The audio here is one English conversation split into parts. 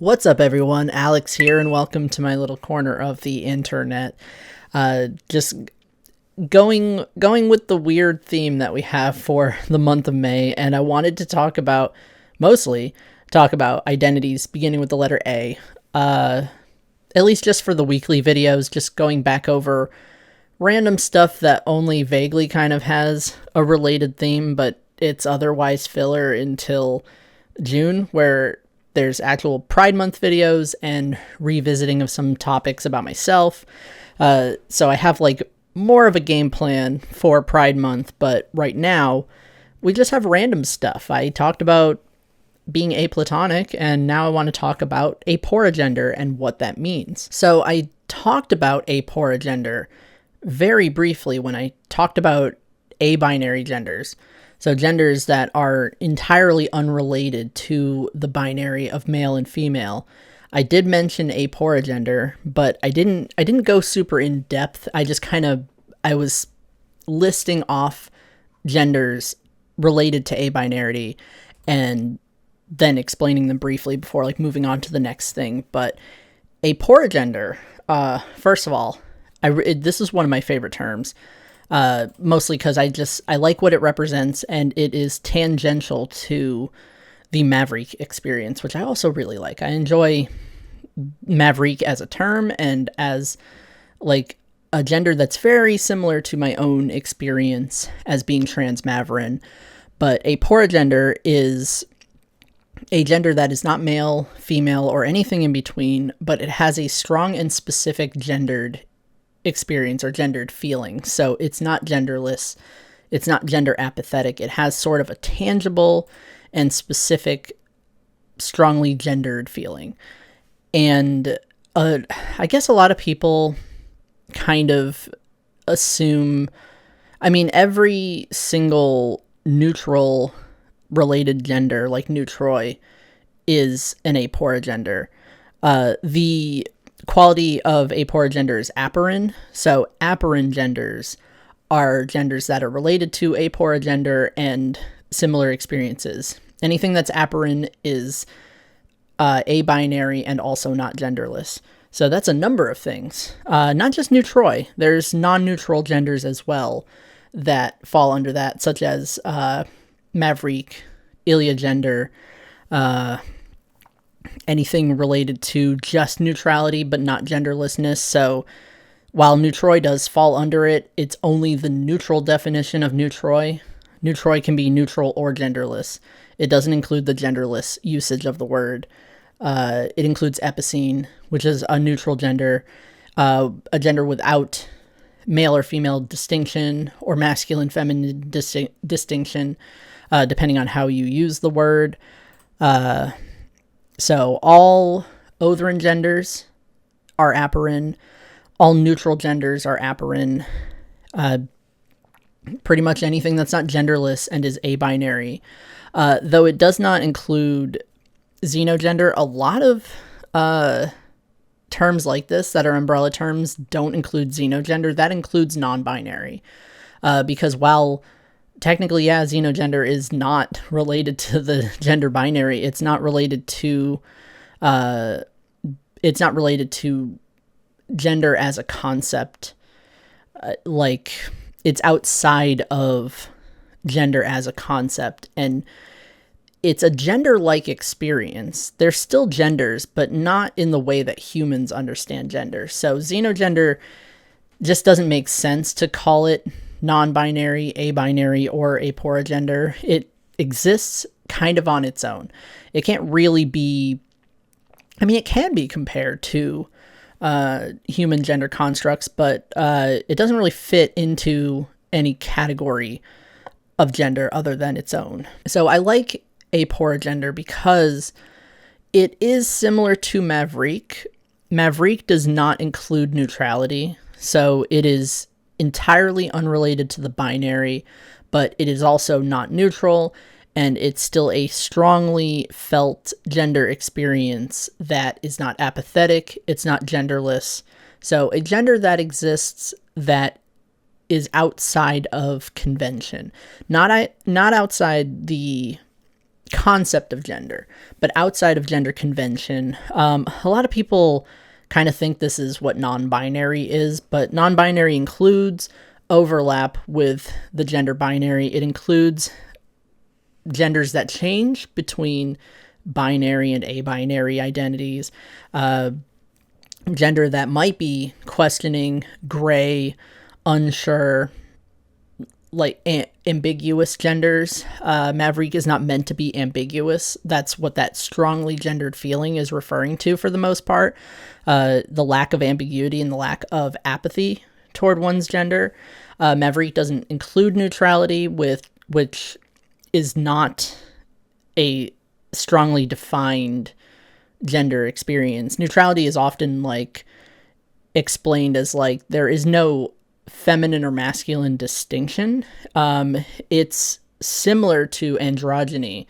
What's up, everyone? Alex here, and welcome to my little corner of the internet. Just going with the weird theme that we have for the month of May, and I wanted to mostly talk about identities beginning with the letter A. At least just for the weekly videos, just going back over random stuff that only vaguely kind of has a related theme, but it's otherwise filler until June, where there's actual Pride Month videos and revisiting of some topics about myself. So I have like more of a game plan for Pride Month, but right now we just have random stuff. I talked about being aplatonic, and now I want to talk about aporagender and what that means. So I talked about aporagender very briefly when I talked about abinary genders. So genders that are entirely unrelated to the binary of male and female. I did mention aporagender, but I didn't go super in depth. I was listing off genders related to abinarity and then explaining them briefly before like moving on to the next thing. But aporagender, first of all, this is one of my favorite terms. Mostly because I like what it represents, and it is tangential to the maverique experience, which I also really like. I enjoy maverique as a term and as like a gender that's very similar to my own experience as being transmaverin. But aporagender is a gender that is not male, female, or anything in between, but it has a strong and specific gendered experience or gendered feeling. So it's not genderless, it's not gender apathetic. It has sort of a tangible and specific, strongly gendered feeling. And I guess a lot of people kind of assume, every single neutral related gender, like neutroi, is an aporagender. The quality of aporagender is aporin. So aporin genders are genders that are related to aporagender and similar experiences. Anything that's aporin is abinary and also not genderless. So that's a number of things. Not just neutroi. There's non-neutral genders as well that fall under that, such as maverique, iliagender, anything related to just neutrality but not genderlessness. So while neutroi does fall under it, it's only the neutral definition of neutroi. Neutroi can be neutral or genderless. It doesn't include the genderless usage of the word. It includes epicene, which is a neutral gender, a gender without male or female distinction or masculine-feminine distinction, depending on how you use the word. So all othering genders are aporin. All neutral genders are aporin. Pretty much anything that's not genderless and is abinary. Though it does not include xenogender, a lot of terms like this that are umbrella terms don't include xenogender. That includes non-binary. Because while technically, yeah, xenogender is not related to the gender binary. It's not related to gender as a concept. Like it's outside of gender as a concept, and it's a gender-like experience. They're still genders, but not in the way that humans understand gender. So xenogender just doesn't make sense to call it non-binary, abinary, or aporagender. It exists kind of on its own. It can't really be, it can be compared to human gender constructs, but it doesn't really fit into any category of gender other than its own. So I like aporagender because it is similar to maverique. Maverique does not include neutrality, so it is entirely unrelated to the binary, but it is also not neutral, and it's still a strongly felt gender experience that is not apathetic, it's not genderless. So a gender that exists that is outside of convention, not outside the concept of gender. But outside of gender convention, a lot of people kind of think this is what non-binary is, but non-binary includes overlap with the gender binary. It includes genders that change between binary and abinary identities, gender that might be questioning, gray, unsure, like ambiguous genders. Maverique is not meant to be ambiguous. That's what that strongly gendered feeling is referring to for the most part. The lack of ambiguity and the lack of apathy toward one's gender. Maverique doesn't include neutrality, which is not a strongly defined gender experience. Neutrality is often like explained as like there is no feminine or masculine distinction. It's similar to androgyny,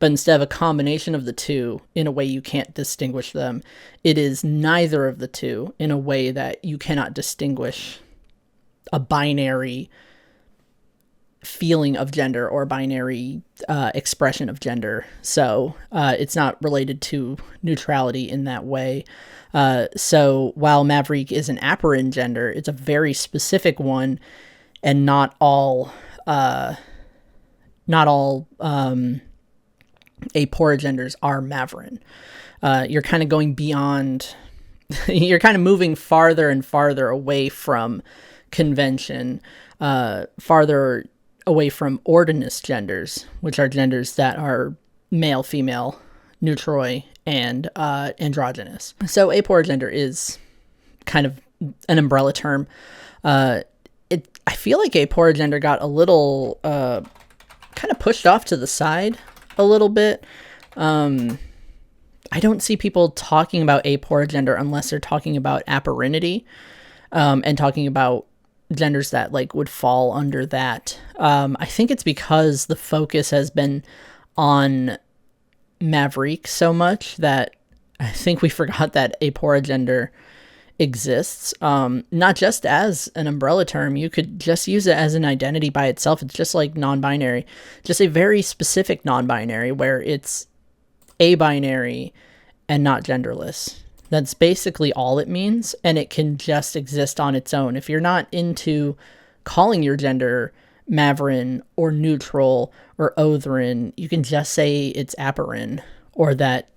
but instead of a combination of the two in a way you can't distinguish them, it is neither of the two in a way that you cannot distinguish a binary feeling of gender or binary expression of gender. So it's not related to neutrality in that way. So while Maverique is an Aporagender, it's a very specific one, and not all Apораgenders are Maverin. You're kind of going beyond, you're kind of moving farther and farther away from convention, farther away from ordinous genders, which are genders that are male, female, neutroy, and androgynous. So aporagender is kind of an umbrella term. I feel like aporagender got a little kind of pushed off to the side a little bit. I don't see people talking about aporagender unless they're talking about aporinity, and talking about genders that like would fall under that. I think it's because the focus has been on Maverique so much that I think we forgot that aporagender exists. Not just as an umbrella term, you could just use it as an identity by itself. It's just like non-binary, just a very specific non-binary where it's abinary and not genderless. That's basically all it means, and it can just exist on its own. If you're not into calling your gender Maverin or neutral or Otherin, you can just say it's Aporin or that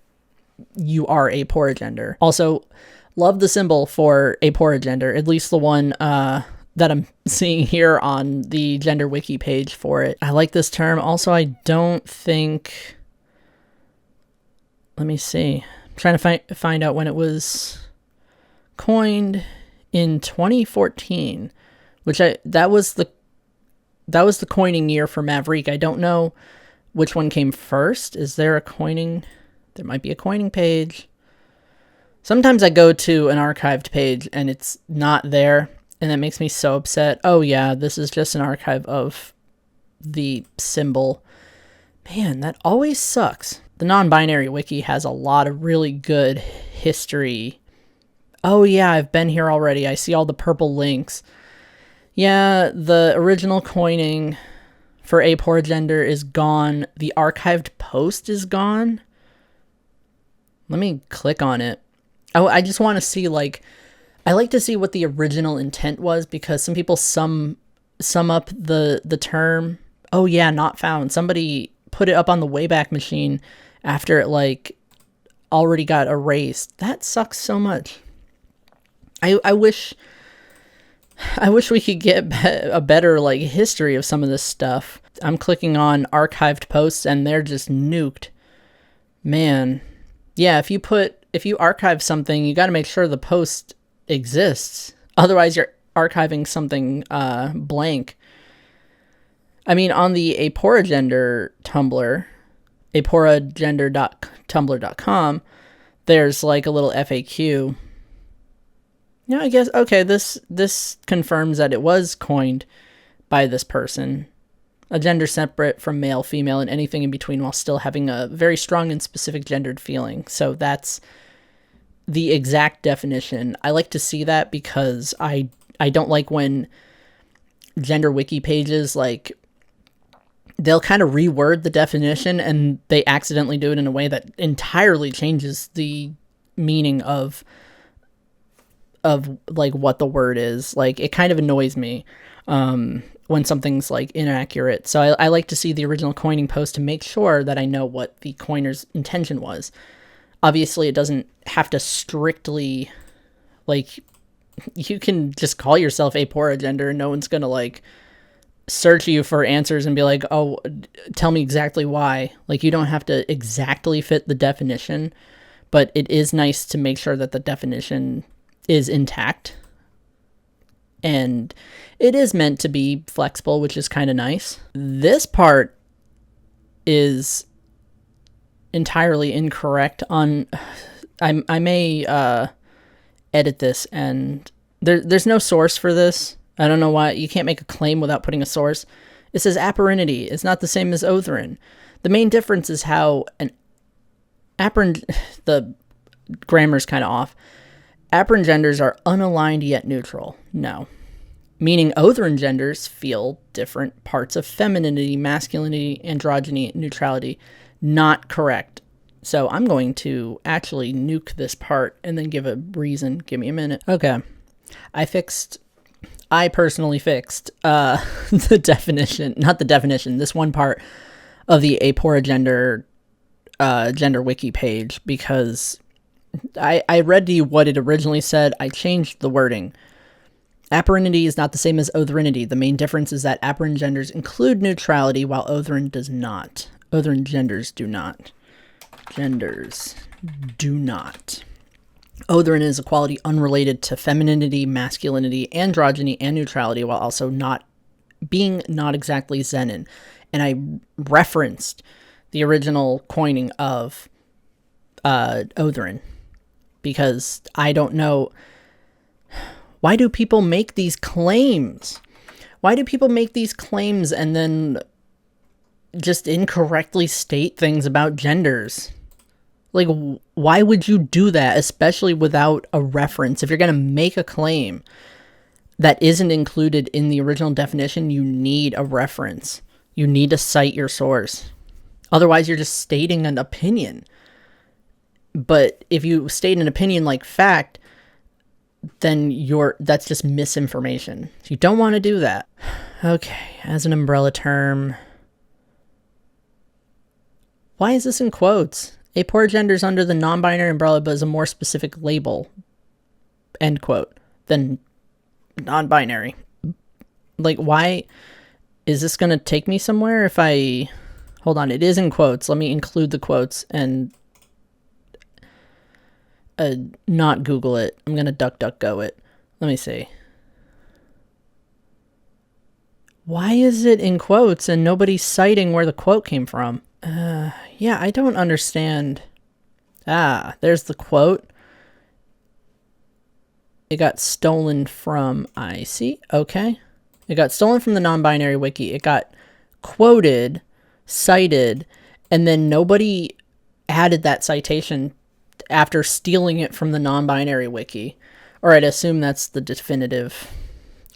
you are aporagender. Also, love the symbol for aporagender, at least the one that I'm seeing here on the Gender Wiki page for it. I like this term. Also, I don't think... Let me see. I'm trying to find out when it was coined in 2014, which that was the coining year for Maverique. I don't know which one came first. Is there a coining? There might be a coining page. Sometimes I go to an archived page and it's not there, and that makes me so upset. Oh yeah, this is just an archive of the symbol. Man, that always sucks. The non-binary wiki has a lot of really good history. Oh yeah, I've been here already. I see all the purple links. Yeah, the original coining for aporagender is gone. The archived post is gone. Let me click on it. Oh, I just want to see, like, I like to see what the original intent was, because some people sum up the term. Oh yeah, not found. Somebody put it up on the Wayback Machine after it like already got erased. That sucks so much. I wish we could get a better like history of some of this stuff. I'm clicking on archived posts and they're just nuked. Man. Yeah, if you archive something, you got to make sure the post exists. Otherwise you're archiving something blank. I mean, on the Aporagender Tumblr, aporagender.tumblr.com, there's like a little FAQ. Yeah, I guess, okay, this confirms that it was coined by this person. A gender separate from male, female, and anything in between, while still having a very strong and specific gendered feeling. So that's the exact definition. I like to see that because I don't like when gender wiki pages like they'll kind of reword the definition and they accidentally do it in a way that entirely changes the meaning of like what the word is. Like, it kind of annoys me when something's like inaccurate. So I like to see the original coining post to make sure that I know what the coiner's intention was. Obviously, it doesn't have to strictly, like, you can just call yourself Aporagender and no one's gonna like search you for answers and be like, oh, tell me exactly why. Like, you don't have to exactly fit the definition, but it is nice to make sure that the definition is intact. And it is meant to be flexible, which is kind of nice. This part is entirely incorrect on... I may edit this, and there's no source for this. I don't know why. You can't make a claim without putting a source. It says aporinity is not the same as otherin. The main difference is how an the grammar's kind of off. Aporagenders are unaligned yet neutral. No. Meaning otherin genders feel different parts of femininity, masculinity, androgyny, neutrality. Not correct. So I'm going to actually nuke this part and then give a reason. Give me a minute. Okay. I personally fixed the definition, not the definition, this one part of the Aporagender gender wiki page, because I read to you what it originally said. I changed the wording. Aporinity is not the same as otherinity. The main difference is that aporin genders include neutrality while otherin does not. Otherin genders do not. Genders do not. Otherin is a quality unrelated to femininity, masculinity, androgyny, and neutrality, while also not exactly Zenin. And I referenced the original coining of otherin, because I don't know, why do people make these claims? Why do people make these claims and then just incorrectly state things about genders? Like, why would you do that, especially without a reference? If you're going to make a claim that isn't included in the original definition, you need a reference. You need to cite your source. Otherwise, you're just stating an opinion. But if you state an opinion like fact, then that's just misinformation. So you don't want to do that. Okay, as an umbrella term. Why is this in quotes? Aporagender is under the non-binary umbrella, but is a more specific label, end quote, than non-binary. Like, why is this going to take me somewhere if I... Hold on, it is in quotes. Let me include the quotes and not Google it. I'm going to DuckDuckGo it. Let me see. Why is it in quotes and nobody's citing where the quote came from? Yeah, I don't understand. Ah, there's the quote. It got stolen from, I see, okay. It got stolen from the non-binary wiki. It got quoted, cited, and then nobody added that citation after stealing it from the non-binary wiki. Or I'd assume that's the definitive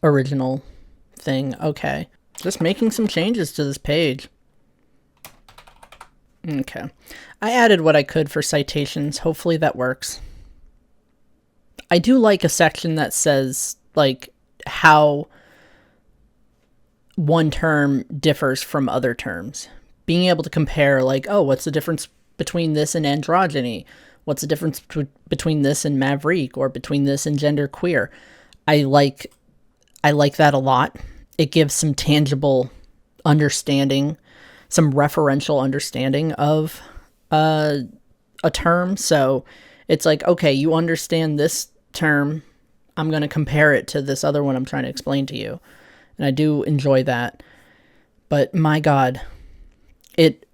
original thing. Okay. Just making some changes to this page. Okay. I added what I could for citations. Hopefully that works. I do like a section that says, like, how one term differs from other terms. Being able to compare, like, oh, what's the difference between this and androgyny? What's the difference between this and maverique, or between this and genderqueer? I like that a lot. It gives some tangible understanding, some referential understanding of a term. So it's like, okay, you understand this term, I'm going to compare it to this other one I'm trying to explain to you. And I do enjoy that. But my God, it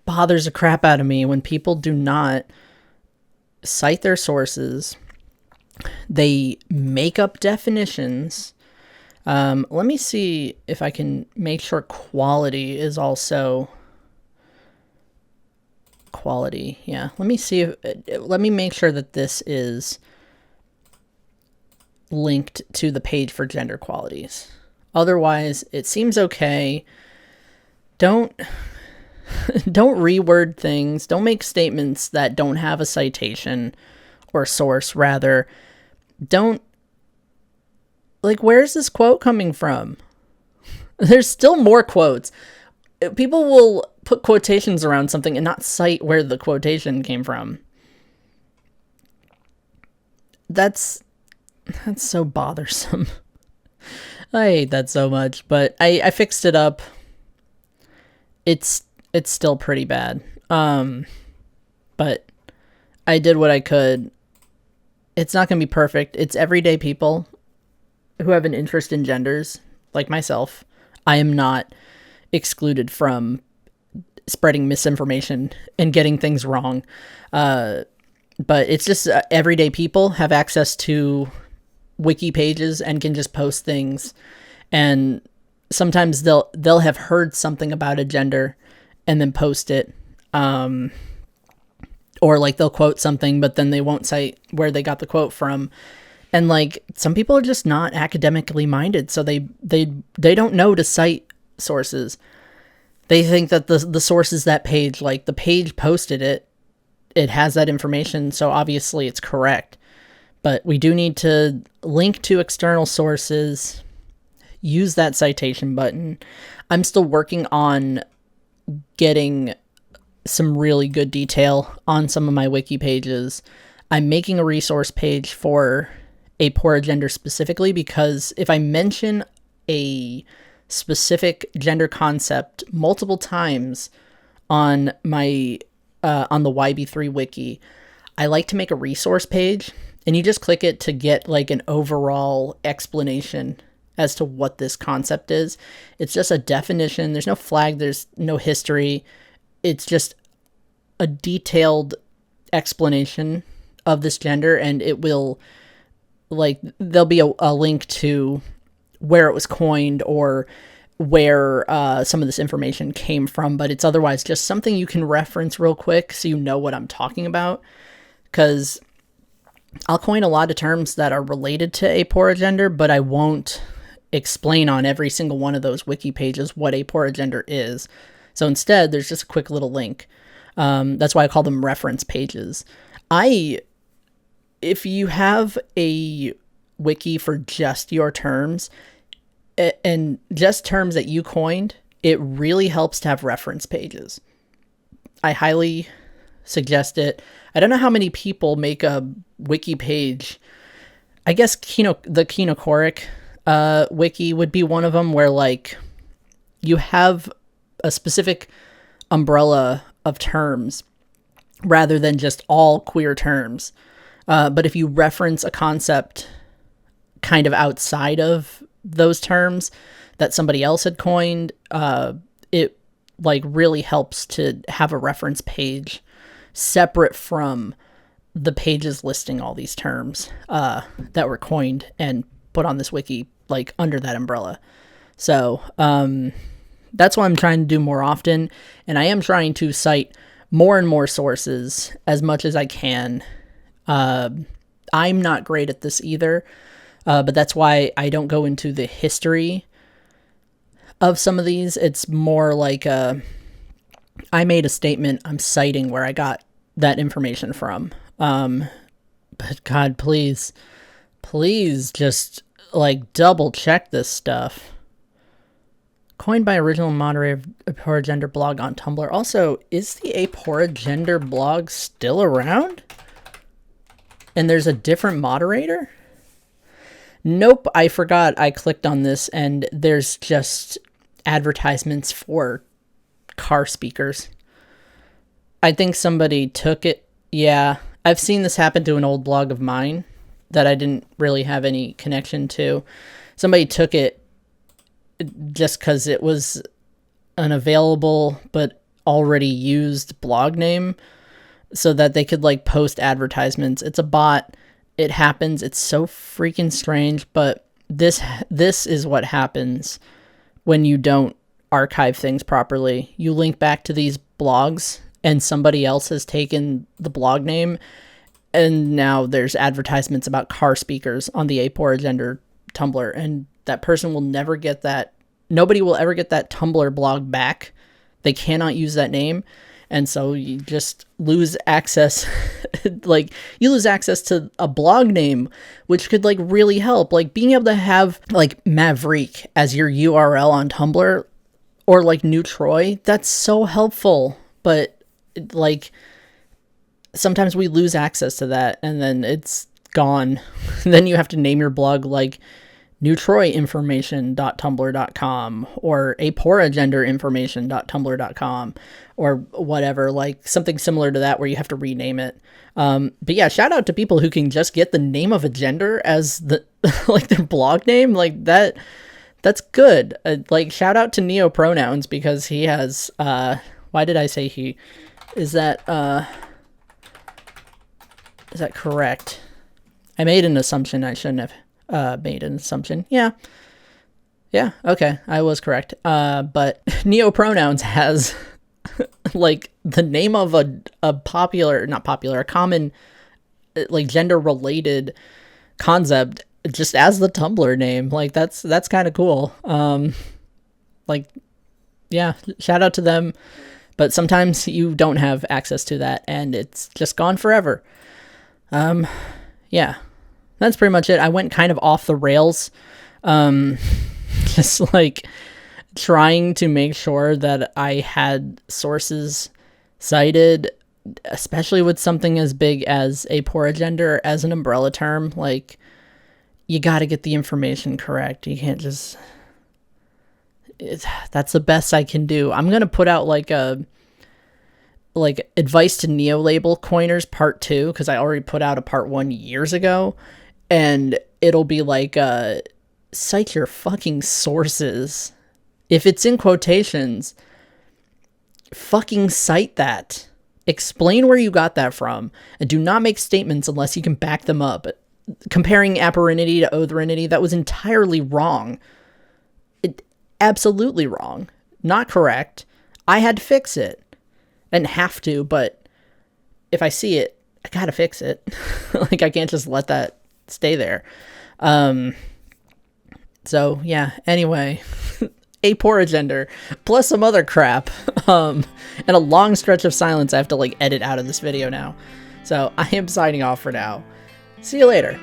bothers the crap out of me when people do not cite their sources. They make up definitions. Let me see if I can make sure quality is also quality. Yeah, let me make sure that this is linked to the page for gender qualities. Otherwise, it seems okay. don't don't reword things. Don't make statements that don't have a citation or source. Rather, don't, like, where's this quote coming from? There's still more quotes. People will put quotations around something and not cite where the quotation came from. That's so bothersome. I hate that so much, but I fixed it up. It's still pretty bad. But I did what I could. It's not going to be perfect. It's everyday people who have an interest in genders, like myself. I am not excluded from spreading misinformation and getting things wrong. But it's just everyday people have access to wiki pages and can just post things. And sometimes they'll have heard something about a gender and then post it. Or like they'll quote something, but then they won't cite where they got the quote from. And like some people are just not academically minded, so they don't know to cite sources. They think that the source is that page, like the page posted it. It has that information, so obviously it's correct. But we do need to link to external sources, use that citation button. I'm still working on getting some really good detail on some of my wiki pages. I'm making a resource page for Aporagender specifically because if I mention a specific gender concept multiple times on my on the YB3 Wiki, I like to make a resource page, and you just click it to get like an overall explanation as to what this concept is. It's just a definition. There's no flag. There's no history. It's just a detailed explanation of this gender, and it will, like, there'll be a link to where it was coined or where some of this information came from, but it's otherwise just something you can reference real quick so you know what I'm talking about. Because I'll coin a lot of terms that are related to Aporagender, but I won't explain on every single one of those wiki pages what Aporagender is. So instead, there's just a quick little link. That's why I call them reference pages. If you have a wiki for just your terms, and just terms that you coined, it really helps to have reference pages. I highly suggest it. I don't know how many people make a wiki page. I guess the Kinokoric wiki would be one of them, where like you have a specific umbrella of terms rather than just all queer terms. But if you reference a concept kind of outside of those terms that somebody else had coined, it like really helps to have a reference page separate from the pages listing all these terms that were coined and put on this wiki, like under that umbrella. So that's what I'm trying to do more often, and I am trying to cite more and more sources as much as I can. I'm not great at this either. But that's why I don't go into the history of some of these. It's more like I made a statement, I'm citing where I got that information from. But God, please just like double check this stuff. Coined by original moderator of Aporagender blog on Tumblr. Also, is the Aporagender blog still around? And there's a different moderator? Nope, I forgot I clicked on this and there's just advertisements for car speakers. I think somebody took it. Yeah, I've seen this happen to an old blog of mine that I didn't really have any connection to. Somebody took it just because it was an available but already used blog name so that they could like post advertisements. It's a bot. It happens. It's so freaking strange, but this is what happens when you don't archive things properly. You link back to these blogs and somebody else has taken the blog name, and now there's advertisements about car speakers on the Aporagender Tumblr, and that person will never get that nobody will ever get that Tumblr blog back. They cannot use that name. And so you just lose access, like you lose access to a blog name, which could like really help. Like being able to have like Maverique as your URL on Tumblr or like New Troy, that's so helpful. But like sometimes we lose access to that and then it's gone. Then you have to name your blog like newtroyinformation.tumblr.com or aporagenderinformation.tumblr.com or whatever, like something similar to that where you have to rename it. But yeah, shout out to people who can just get the name of a gender as the like their blog name. Like that's good. Like shout out to neopronouns because he has why did I say he? Is that correct? I made an assumption I shouldn't have made an assumption. Yeah, okay, I was correct. But neopronouns has like the name of a common like gender related concept just as the Tumblr name. Like that's kind of cool. Like yeah, shout out to them. But sometimes you don't have access to that and it's just gone forever. Yeah. That's pretty much it. I went kind of off the rails, just like trying to make sure that I had sources cited, especially with something as big as Aporagender as an umbrella term. Like, you got to get the information correct. You can't just... that's the best I can do. I'm going to put out like advice to neo-label coiners part 2, because I already put out a part 1 years ago. And it'll be like, cite your fucking sources. If it's in quotations, fucking cite that. Explain where you got that from. And do not make statements unless you can back them up. Comparing aporinity to otherinity, that was entirely wrong. Absolutely wrong. Not correct. I had to fix it. And have to, but if I see it, I gotta fix it. Like, I can't just let that stay there. So yeah, anyway, Aporagender plus some other crap, and a long stretch of silence I have to like edit out of this video now. So I am signing off for now. See you later.